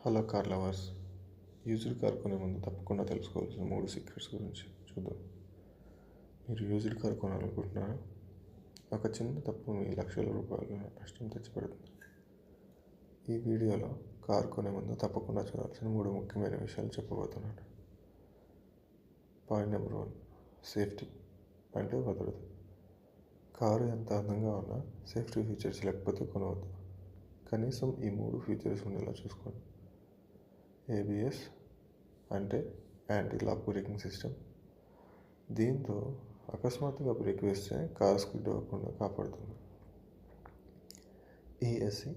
Hello car lovers. Used car కొనే ముందు తప్పకుండా తెలుసుకోవాల్సిన 3 సీక్రెట్స్ గురించి చూద్దాం. మీరు యూజ్డ్ కార్ కొనాలనుకుంటున్నారా? ఒక చిన్న తప్పు మీ లక్షల రూపాయల నష్టం తెచ్చిపెడుతుంది. ఈ వీడియోలో కార్ కొనే ముందు తప్పకుండా చూడాల్సిన 3 ముఖ్యమైన విషయాలు చెప్పబోతున్నాను. పాయింట్ నెంబర్ 1, సేఫ్టీ అంటే భద్రత. కారు ఎంత అందంగా ఉన్నా సేఫ్టీ ఫీచర్స్ లేకపోతే కొనవద్దు. కనీసం ఈ 3 ఫీచర్స్ ఉండేలా చూసుకోండి. ఏబిఎస్ అంటే యాంటీ లాక్ బ్రేకింగ్ సిస్టమ్. దీంతో అకస్మాత్తుగా బ్రేక్ వేస్తే కారు స్కిడ్ అవ్వకుండా కాపాడుతుంది. ESC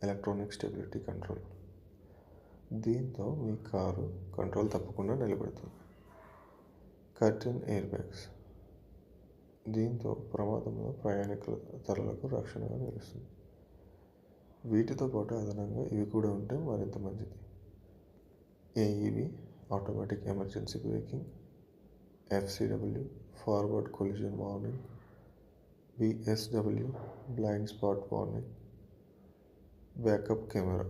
electronic stability control. దీంతో మీ కారు కంట్రోల్ తప్పకుండా నిలబెడుతుంది. Curtain air bags. దీంతో ప్రమాదంలో ప్రయాణికుల తలలకు రక్షణగా నిలుస్తుంది. వీటితో పాటు అదనంగా ఇవి కూడా ఉంటే మరింత మంచిది. AEB automatic emergency braking, FCW forward collision warning, BSW blind spot warning, backup camera.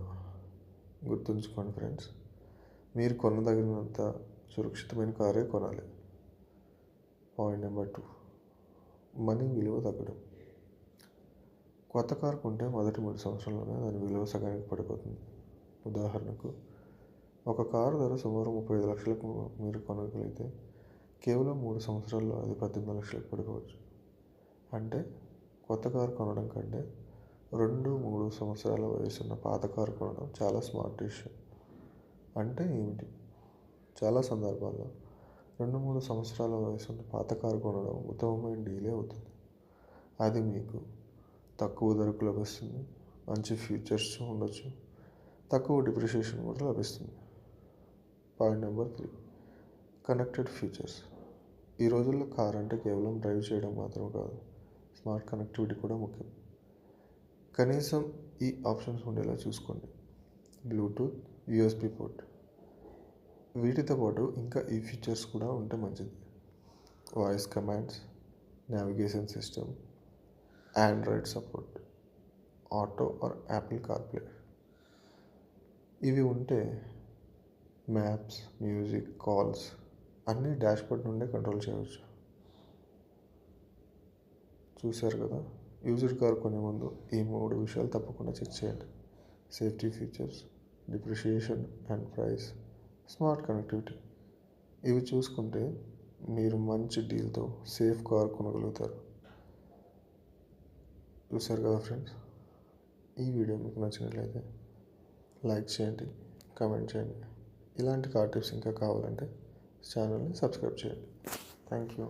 గుర్తుంచుకోండి ఫ్రెండ్స్, మీరు కొనదగినంత సురక్షితమైన కారే కొనాలి. పాయింట్ నెంబర్ 2, మనీ విలువ తగ్గడం. కొత్త కారు కొంటే మొదటి 3 సంవత్సరాల్లోనే దాని విలువ సగానికి పడిపోతుంది. ఉదాహరణకు, ఒక కారు ధర సుమారు 35 లక్షలకు మీరు కొనగలిగితే కేవలం 3 సంవత్సరాల్లో అది 18 లక్షలకు పడిపోవచ్చు. అంటే కొత్త కారు కొనడం కంటే 2-3 సంవత్సరాల వయసున్న పాత కారు కొనడం చాలా స్మార్ట్ డిసిషన్. అంటే ఏమిటి? చాలా సందర్భాల్లో 2-3 సంవత్సరాల వయసున్న పాత కారు కొనడం ఉత్తమమైన డీలే అవుతుంది. అది మీకు తక్కువ ధరకు లభిస్తుంది, మంచి ఫీచర్స్ ఉండొచ్చు, తక్కువ డిప్రిషియేషన్ కూడా లభిస్తుంది. Point number 3, connected features. ఈ రోజుల్లో కార్ అంటే కేవలం డ్రైవ్ చేయడం మాత్రం కాదు, స్మార్ట్ కనెక్టివిటీ కూడా ముఖ్యం. కనీసం ఈ ఆప్షన్స్ ఉండేలా చూసుకోండి. Bluetooth, USB port. వీటితో పాటు ఇంకా ఈ ఫీచర్స్ కూడా ఉంటే మంచిది. Voice commands, navigation system, Android support, Auto or Apple CarPlay. ఇవి ఉంటే మ్యాప్స్, మ్యూజిక్, కాల్స్ అన్నీ డాష్బోర్డ్ నుండే కంట్రోల్ చేయవచ్చు. చూశారు కదా, యూజ్డ్ కార్ కొనే ముందు ఈ 3 విషయాలు తప్పకుండా చెక్ చేయండి. Safety features, depreciation and price, smart connectivity. ఇవి చూసుకుంటే మీరు మంచి డీల్తో సేఫ్ కార్ కొనగలుగుతారు. చూశారు కదా ఫ్రెండ్స్, ఈ వీడియో మీకు నచ్చినట్లయితే లైక్ చేయండి, కామెంట్ చేయండి. ఇలాంటి కార్ టిప్స్ ఇంకా కావాలంటే ఛానల్ని సబ్స్క్రైబ్ చేయండి. Thank you.